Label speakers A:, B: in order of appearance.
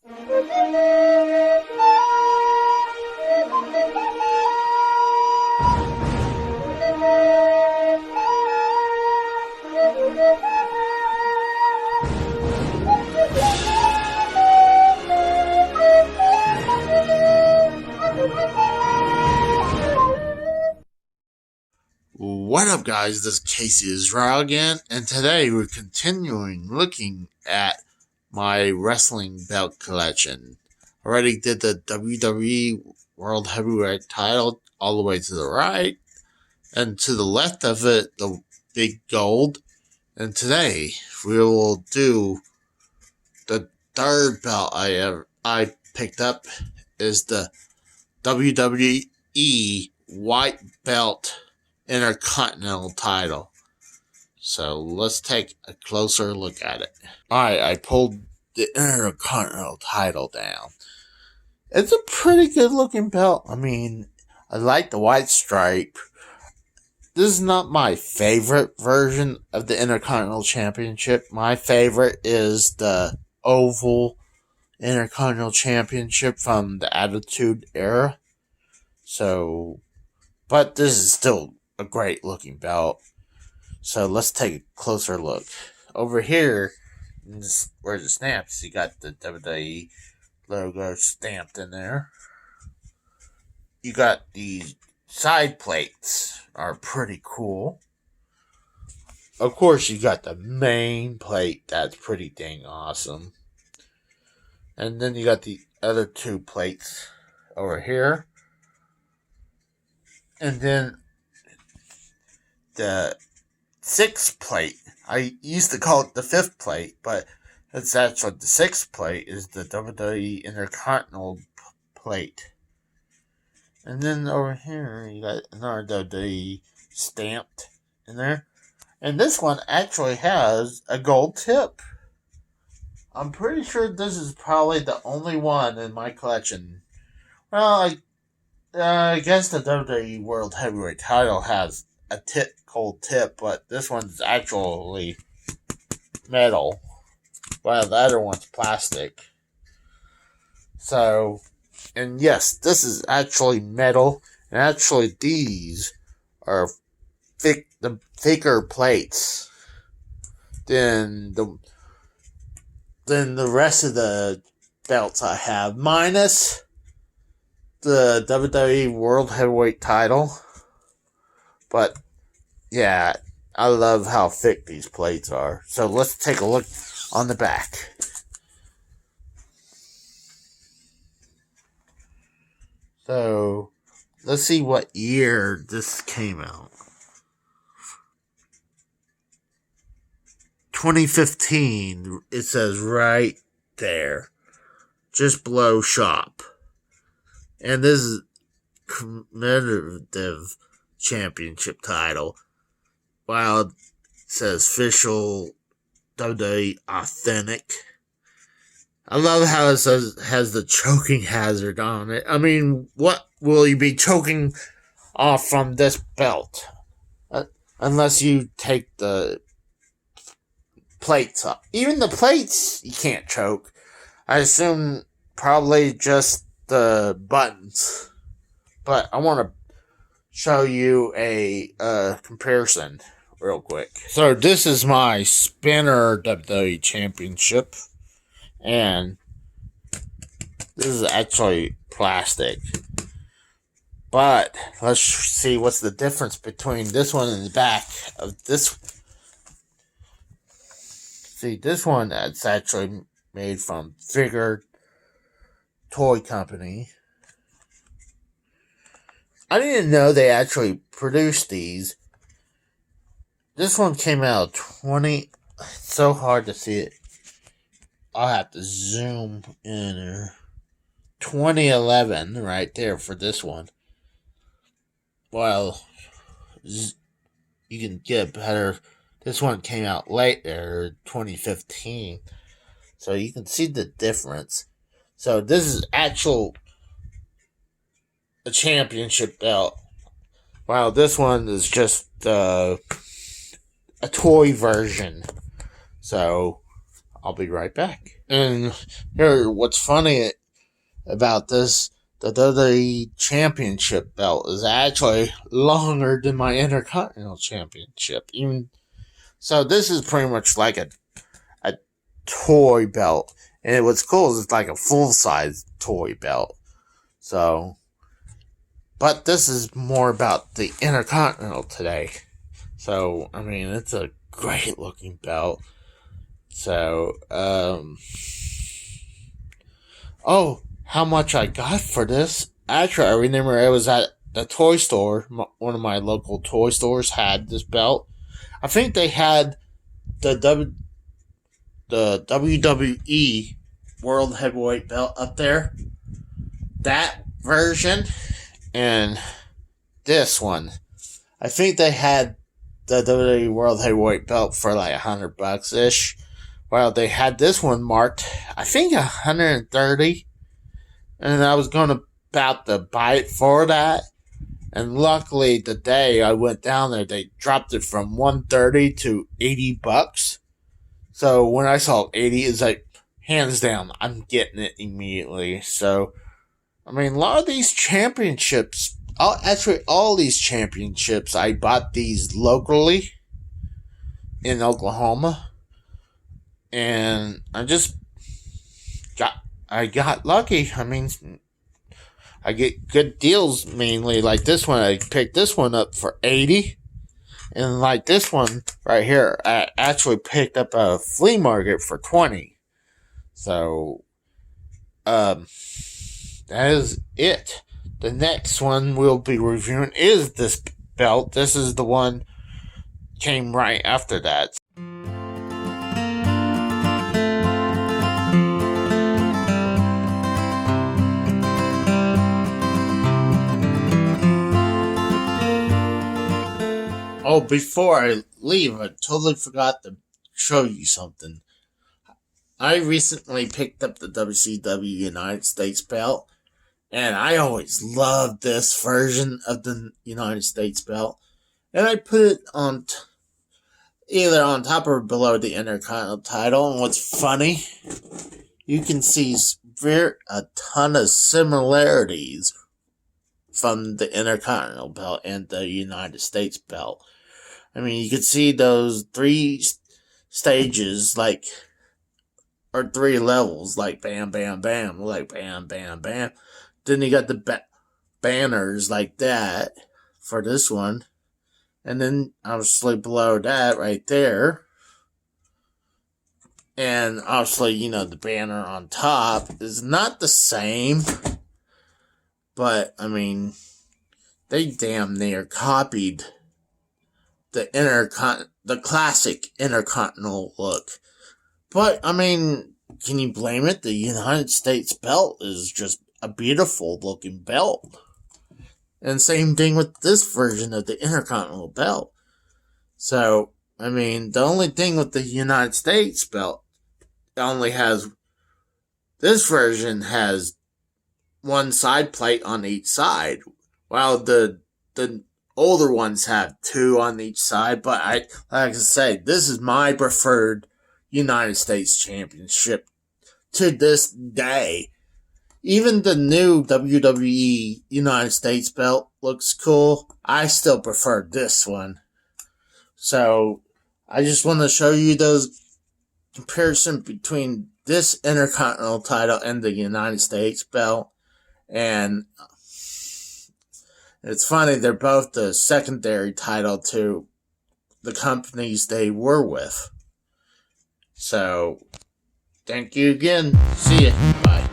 A: What up, guys? This is Casey Israel again, and today we're continuing looking at my wrestling belt collection. Already did the WWE World Heavyweight title all the way to the right, and to the left of it, the big gold. And today we will do the third belt I picked up is the WWE White Belt Intercontinental title. So let's take a closer look at it. Alright, I pulled the Intercontinental title down. It's a pretty good looking belt. I mean, I like the white stripe. This is not my favorite version of the Intercontinental Championship. My favorite is the oval Intercontinental Championship from the Attitude Era. But this is still a great looking belt. So let's take a closer look. Over here, where the snaps, you got the WWE logo stamped in there. You got the side plates are pretty cool. Of course, you got the main plate that's pretty dang awesome. And then you got the other two plates over here. And then the sixth plate, I used to call it the fifth plate, but it's actually the sixth plate is the WWE Intercontinental plate. And then over here, you got another WWE stamped in there. And this one actually has a gold tip. I'm pretty sure this is probably the only one in my collection. Well, I guess the WWE World Heavyweight title has a gold tip, but this one's actually metal, while the other one's plastic. So, and yes, this is actually metal, and actually these are the thicker plates than the rest of the belts I have, minus the WWE World Heavyweight title. But yeah, I love how thick these plates are. So let's take a look on the back. So let's see what year this came out. 2015, it says right there, just below shop. And this is commemorative championship title, while it says official WWE authentic. I love how it has the choking hazard on it. I mean, what will you be choking off from this belt? Unless you take the plates up. Even the plates you can't choke. I assume probably just the buttons. But I want to show you a comparison real quick. So this is my spinner WWE Championship, and this is actually plastic. But let's see what's the difference between this one and the back of this. See, this one that's actually made from Figure Toy Company. I didn't know they actually produced these. This one came out 20... It's so hard to see it. I'll have to zoom in there. 2011 right there for this one. Well, you can get better. This one came out later, 2015. So you can see the difference. So this is a championship belt. While this one is just a toy version. So I'll be right back. And here, what's funny about this, the WWE Championship belt is actually longer than my Intercontinental Championship. So this is pretty much like a toy belt. And what's cool is it's like a full-size toy belt. So, but this is more about the Intercontinental today. So, I mean, it's a great looking belt. So, oh, how much I got for this? Actually, I remember I was at the toy store. One of my local toy stores had this belt. I think they had the WWE World Heavyweight belt up there. That version and this one. I think they had the WWE World Heavyweight belt for like $100 ish. Well, they had this one marked, I think, $130. And I was about to buy it for that. And luckily, the day I went down there, they dropped it from $130 to $80. So when I saw 80, it's like, hands down, I'm getting it immediately. So, I mean, a lot of these championships, all these championships, I bought these locally in Oklahoma. And I got lucky. I mean, I get good deals mainly. Like this one, I picked this one up for $80. And like this one right here, I actually picked up a flea market for $20. So, that is it. The next one we'll be reviewing is this belt. This is the one came right after that. Oh, before I leave, I totally forgot to show you something. I recently picked up the WCW United States belt, and I always loved this version of the United States belt. And I put it on either on top or below the Intercontinental title. And what's funny, you can see a ton of similarities from the Intercontinental belt and the United States belt. I mean, you can see those 3 stages, like, or 3 levels, like bam, bam, bam, like bam, bam, bam. Then you got the banners like that for this one. And then, obviously, below that, right there. And, obviously, the banner on top is not the same. But, I mean, they damn near copied the classic Intercontinental look. But, I mean, can you blame it? The United States belt is just a beautiful looking belt. And same thing with this version of the Intercontinental belt. So, I mean, the only thing with the United States belt, this version has one side plate on each side, while the older ones have 2 on each side. But like I say, this is my preferred United States Championship to this day. Even the new WWE United States belt looks cool. I still prefer this one. So, I just want to show you those comparison between this Intercontinental title and the United States belt. And it's funny, they're both the secondary title to the companies they were with. So, thank you again. See ya. Bye.